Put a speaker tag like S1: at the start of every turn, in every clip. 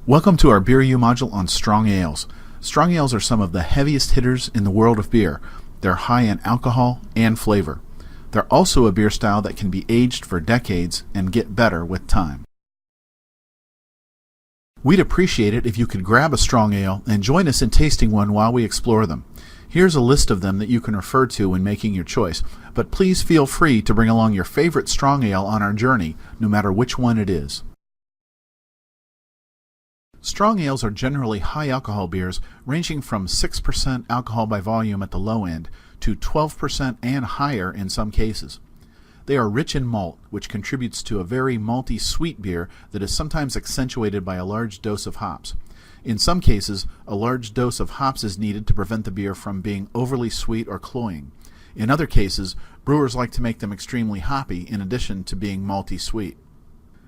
S1: Welcome to our Beer U module on strong ales. Strong ales are some of the heaviest hitters in the world of beer. They're high in alcohol and flavor. They're also a beer style that can be aged for decades and get better with time. We'd appreciate it if you could grab a strong ale and join us in tasting one while we explore them. Here's a list of them that you can refer to when making your choice, but please feel free to bring along your favorite strong ale on our journey, no matter which one it is. Strong ales are generally high alcohol beers ranging from 6% alcohol by volume at the low end to 12% and higher in some cases. They are rich in malt, which contributes to a very malty sweet beer that is sometimes accentuated by a large dose of hops. In some cases, a large dose of hops is needed to prevent the beer from being overly sweet or cloying. In other cases, brewers like to make them extremely hoppy in addition to being malty sweet.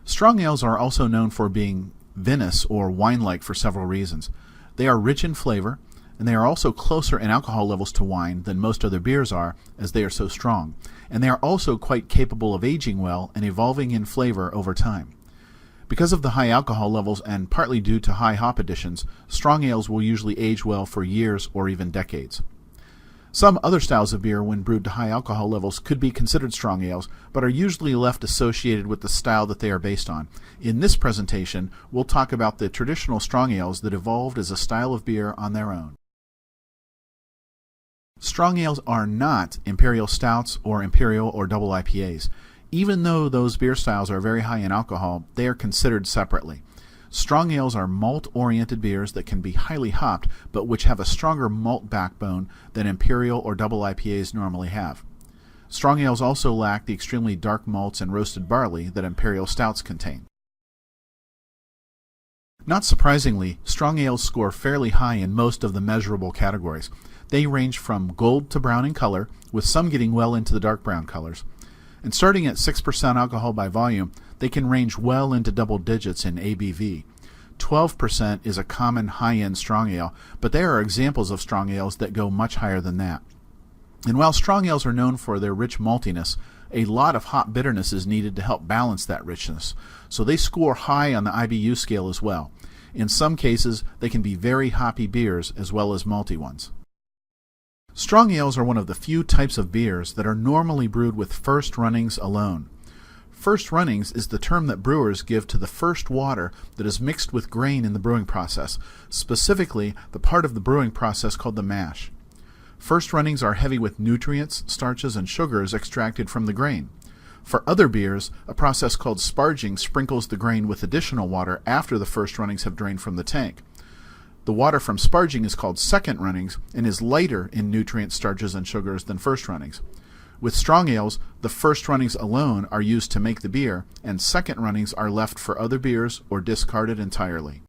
S1: Strong ales are also known for being vinous or wine-like for several reasons. They are rich in flavor, and they are also closer in alcohol levels to wine than most other beers are, as they are so strong. And they are also quite capable of aging well and evolving in flavor over time. Because of the high alcohol levels and partly due to high hop additions, strong ales will usually age well for years or even decades. Some other styles of beer, when brewed to high alcohol levels, could be considered strong ales, but are usually left associated with the style that they are based on. In this presentation, we'll talk about the traditional strong ales that evolved as a style of beer on their own. Strong ales are not imperial stouts or imperial or double IPAs. Even though those beer styles are very high in alcohol, they are considered separately. Strong ales are malt-oriented beers that can be highly hopped, but which have a stronger malt backbone than imperial or double IPAs normally have. Strong ales also lack the extremely dark malts and roasted barley that imperial stouts contain. Not surprisingly, strong ales score fairly high in most of the measurable categories. They range from gold to brown in color, with some getting well into the dark brown colors. And starting at 6% alcohol by volume, they can range well into double digits in ABV. 12% is a common high-end strong ale, but there are examples of strong ales that go much higher than that. And while strong ales are known for their rich maltiness, a lot of hop bitterness is needed to help balance that richness, so they score high on the IBU scale as well. In some cases, they can be very hoppy beers as well as malty ones. Strong ales are one of the few types of beers that are normally brewed with first runnings alone. First runnings is the term that brewers give to the first water that is mixed with grain in the brewing process, specifically the part of the brewing process called the mash. First runnings are heavy with nutrients, starches, and sugars extracted from the grain. For other beers, a process called sparging sprinkles the grain with additional water after the first runnings have drained from the tank. The water from sparging is called second runnings and is lighter in nutrients, starches, and sugars than first runnings. With strong ales, the first runnings alone are used to make the beer, and second runnings are left for other beers or discarded entirely.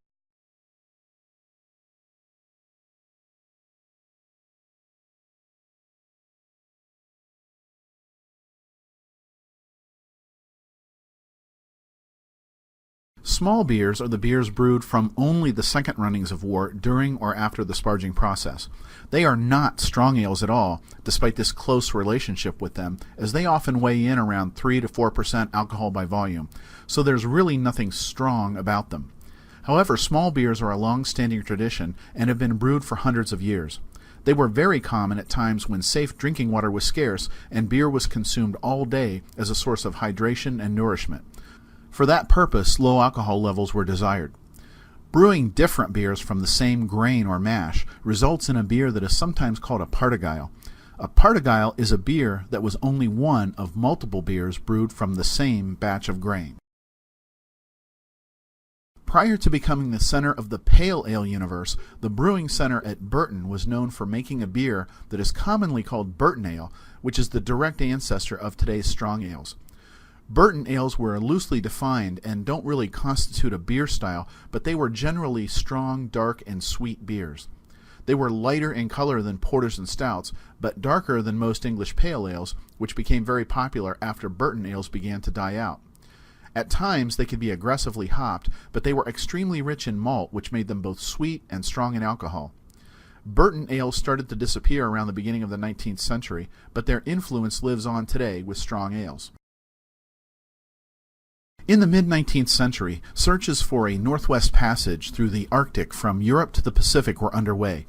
S1: Small beers are the beers brewed from only the second runnings of wort during or after the sparging process. They are not strong ales at all, despite this close relationship with them, as they often weigh in around 3 to 4% alcohol by volume, so there's really nothing strong about them. However, small beers are a long-standing tradition and have been brewed for hundreds of years. They were very common at times when safe drinking water was scarce and beer was consumed all day as a source of hydration and nourishment. For that purpose, low alcohol levels were desired. Brewing different beers from the same grain or mash results in a beer that is sometimes called a partaguile. A partaguile is a beer that was only one of multiple beers brewed from the same batch of grain. Prior to becoming the center of the pale ale universe, the brewing center at Burton was known for making a beer that is commonly called Burton Ale, which is the direct ancestor of today's strong ales. Burton ales were loosely defined and don't really constitute a beer style, but they were generally strong, dark, and sweet beers. They were lighter in color than porters and stouts, but darker than most English pale ales, which became very popular after Burton ales began to die out. At times they could be aggressively hopped, but they were extremely rich in malt, which made them both sweet and strong in alcohol. Burton ales started to disappear around the beginning of the 19th century, but their influence lives on today with strong ales. In the mid-19th century, searches for a northwest passage through the Arctic from Europe to the Pacific were underway.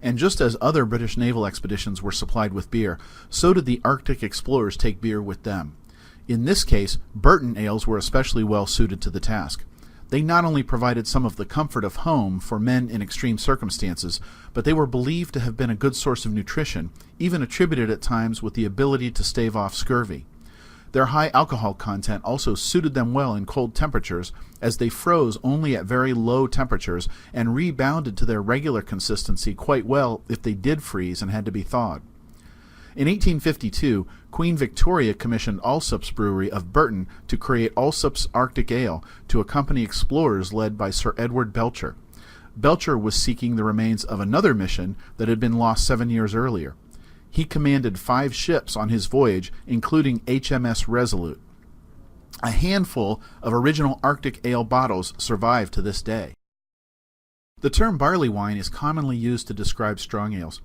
S1: And just as other British naval expeditions were supplied with beer, so did the Arctic explorers take beer with them. In this case, Burton ales were especially well suited to the task. They not only provided some of the comfort of home for men in extreme circumstances, but they were believed to have been a good source of nutrition, even attributed at times with the ability to stave off scurvy. Their high alcohol content also suited them well in cold temperatures, as they froze only at very low temperatures and rebounded to their regular consistency quite well if they did freeze and had to be thawed. In 1852, Queen Victoria commissioned Allsop's brewery of Burton to create Allsop's Arctic Ale to accompany explorers led by Sir Edward Belcher. Belcher was seeking the remains of another mission that had been lost 7 years earlier. He commanded 5 ships on his voyage, including HMS Resolute. A handful of original Arctic ale bottles survive to this day. The term barley wine is commonly used to describe strong ales.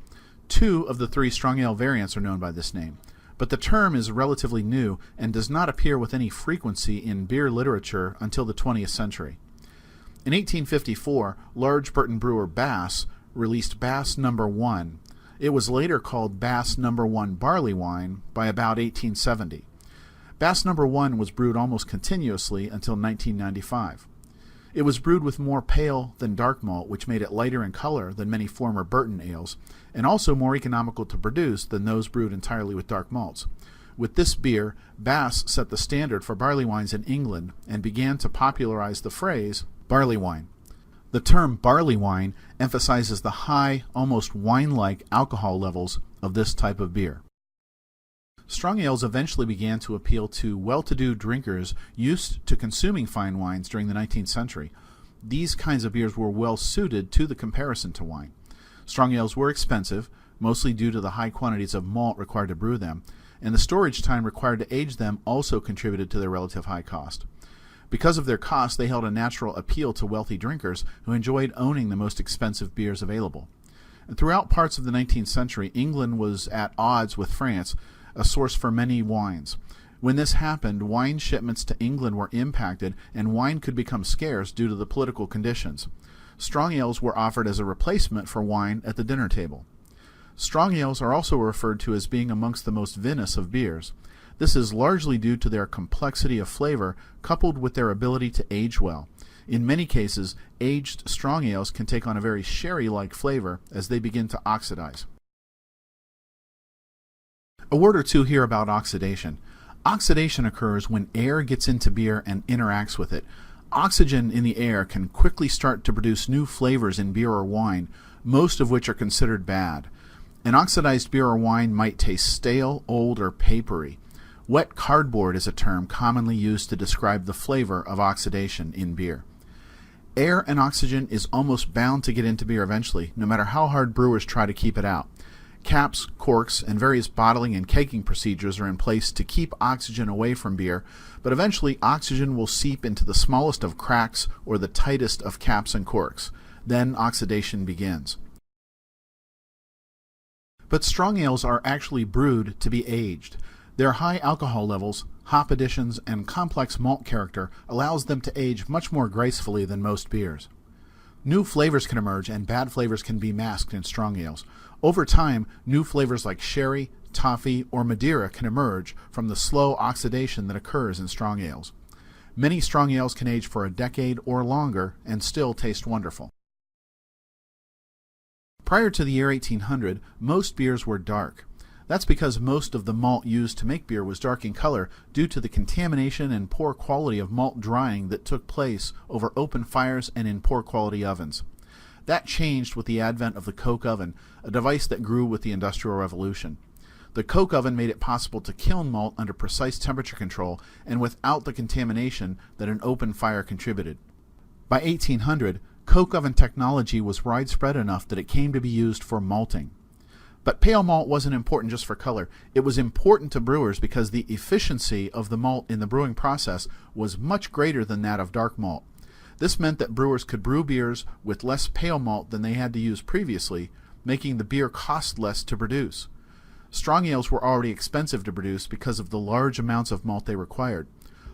S1: 2 of the 3 strong ale variants are known by this name, but the term is relatively new and does not appear with any frequency in beer literature until the 20th century. In 1854, large Burton brewer Bass released Bass No. 1. It was later called Bass No. 1 Barley Wine by about 1870. Bass No. 1 was brewed almost continuously until 1995. It was brewed with more pale than dark malt, which made it lighter in color than many former Burton ales, and also more economical to produce than those brewed entirely with dark malts. With this beer, Bass set the standard for barley wines in England and began to popularize the phrase barley wine. The term barley wine emphasizes the high, almost wine-like alcohol levels of this type of beer. Strong ales eventually began to appeal to well-to-do drinkers used to consuming fine wines during the 19th century. These kinds of beers were well suited to the comparison to wine. Strong ales were expensive, mostly due to the high quantities of malt required to brew them, and the storage time required to age them also contributed to their relative high cost. Because of their cost, they held a natural appeal to wealthy drinkers who enjoyed owning the most expensive beers available. And throughout parts of the 19th century, England was at odds with France, a source for many wines. When this happened, wine shipments to England were impacted, and wine could become scarce due to the political conditions. Strong ales were offered as a replacement for wine at the dinner table. Strong ales are also referred to as being amongst the most vinous of beers. This is largely due to their complexity of flavor, coupled with their ability to age well. In many cases, aged strong ales can take on a very sherry-like flavor as they begin to oxidize. A word or two here about oxidation. Oxidation occurs when air gets into beer and interacts with it. Oxygen in the air can quickly start to produce new flavors in beer or wine, most of which are considered bad. An oxidized beer or wine might taste stale, old, or papery. Wet cardboard is a term commonly used to describe the flavor of oxidation in beer. Air and oxygen is almost bound to get into beer eventually, no matter how hard brewers try to keep it out. Caps, corks, and various bottling and kegging procedures are in place to keep oxygen away from beer, but eventually oxygen will seep into the smallest of cracks or the tightest of caps and corks. Then oxidation begins. But strong ales are actually brewed to be aged. Their high alcohol levels, hop additions, and complex malt character allows them to age much more gracefully than most beers. New flavors can emerge and bad flavors can be masked in strong ales. Over time, new flavors like sherry, toffee, or Madeira can emerge from the slow oxidation that occurs in strong ales. Many strong ales can age for a decade or longer and still taste wonderful. Prior to the year 1800, most beers were dark. That's because most of the malt used to make beer was dark in color due to the contamination and poor quality of malt drying that took place over open fires and in poor quality ovens. That changed with the advent of the coke oven, a device that grew with the Industrial Revolution. The coke oven made it possible to kiln malt under precise temperature control and without the contamination that an open fire contributed. By 1800, coke oven technology was widespread enough that it came to be used for malting. But pale malt wasn't important just for color. It was important to brewers because the efficiency of the malt in the brewing process was much greater than that of dark malt. This meant that brewers could brew beers with less pale malt than they had to use previously, making the beer cost less to produce. Strong ales were already expensive to produce because of the large amounts of malt they required.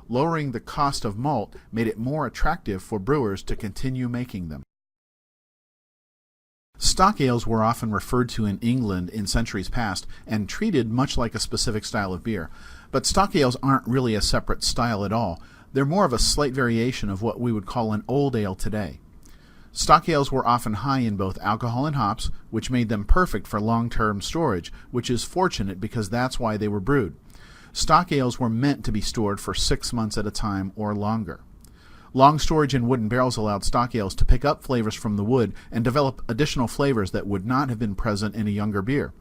S1: lowering the cost of malt made it more attractive for brewers to continue making them. Stock ales were often referred to in England in centuries past and treated much like a specific style of beer, but stock ales aren't really a separate style at all. They're more of a slight variation of what we would call an old ale today. Stock ales were often high in both alcohol and hops, which made them perfect for long-term storage, which is fortunate because that's why they were brewed. Stock ales were meant to be stored for 6 months at a time or longer. Long storage in wooden barrels allowed stock ales to pick up flavors from the wood and develop additional flavors that would not have been present in a younger beer.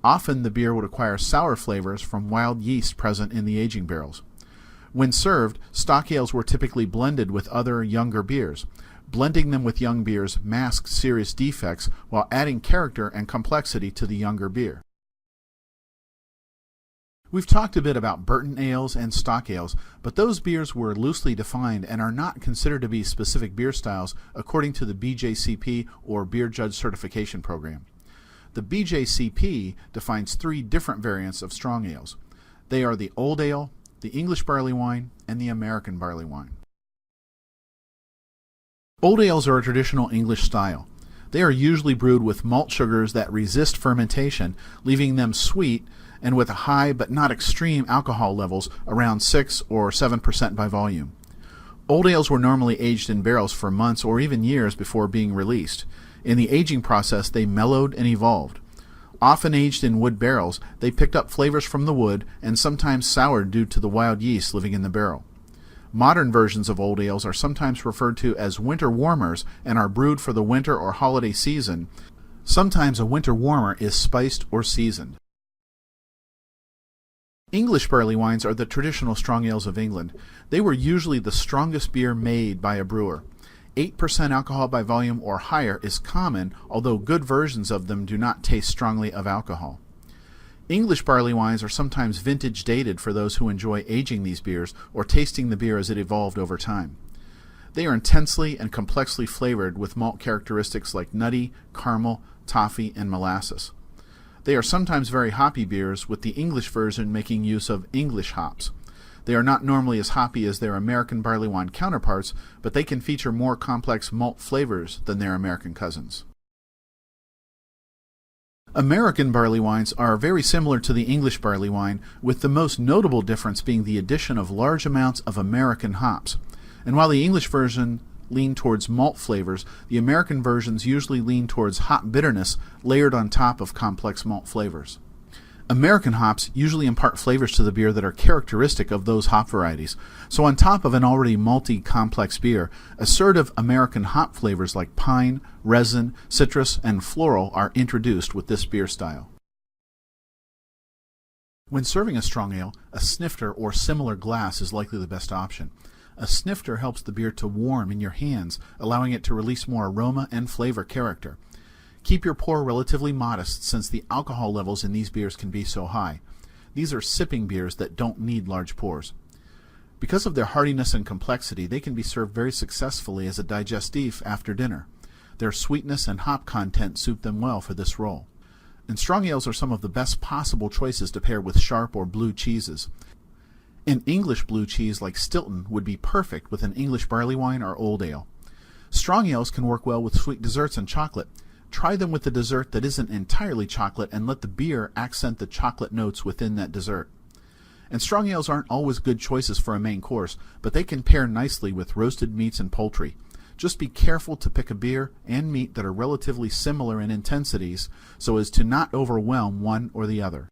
S1: Often the beer would acquire sour flavors from wild yeast present in the aging barrels. When served, stock ales were typically blended with other younger beers. Blending them with young beers masked serious defects while adding character and complexity to the younger beer. We've talked a bit about Burton ales and stock ales, but those beers were loosely defined and are not considered to be specific beer styles according to the BJCP or Beer Judge Certification Program. The BJCP defines 3 different variants of strong ales. They are the Old Ale, the English Barley Wine, and the American Barley Wine. Old ales are a traditional English style. They are usually brewed with malt sugars that resist fermentation, leaving them sweet and with high but not extreme alcohol levels around 6 or 7% by volume. Old ales were normally aged in barrels for months or even years before being released. In the aging process, they mellowed and evolved. Often aged in wood barrels, they picked up flavors from the wood and sometimes soured due to the wild yeast living in the barrel. Modern versions of old ales are sometimes referred to as winter warmers and are brewed for the winter or holiday season. Sometimes a winter warmer is spiced or seasoned. English barley wines are the traditional strong ales of England. They were usually the strongest beer made by a brewer. 8% alcohol by volume or higher is common, although good versions of them do not taste strongly of alcohol. English barley wines are sometimes vintage dated for those who enjoy aging these beers or tasting the beer as it evolved over time. They are intensely and complexly flavored with malt characteristics like nutty, caramel, toffee, and molasses. They are sometimes very hoppy beers, with the English version making use of English hops. They are not normally as hoppy as their American barley wine counterparts, but they can feature more complex malt flavors than their American cousins. American barley wines are very similar to the English barley wine, with the most notable difference being the addition of large amounts of American hops. And while the English version lean towards malt flavors, the American versions usually lean towards hop bitterness layered on top of complex malt flavors. American hops usually impart flavors to the beer that are characteristic of those hop varieties. So on top of an already malty, complex beer, assertive American hop flavors like pine, resin, citrus, and floral are introduced with this beer style. When serving a strong ale, a snifter or similar glass is likely the best option. A snifter helps the beer to warm in your hands, allowing it to release more aroma and flavor character. Keep your pour relatively modest since the alcohol levels in these beers can be so high. These are sipping beers that don't need large pours. Because of their hardiness and complexity, they can be served very successfully as a digestif after dinner. Their sweetness and hop content suit them well for this role. And strong ales are some of the best possible choices to pair with sharp or blue cheeses. An English blue cheese like Stilton would be perfect with an English barley wine or old ale. Strong ales can work well with sweet desserts and chocolate. Try them with a dessert that isn't entirely chocolate and let the beer accent the chocolate notes within that dessert. And strong ales aren't always good choices for a main course, but they can pair nicely with roasted meats and poultry. Just be careful to pick a beer and meat that are relatively similar in intensities so as to not overwhelm one or the other.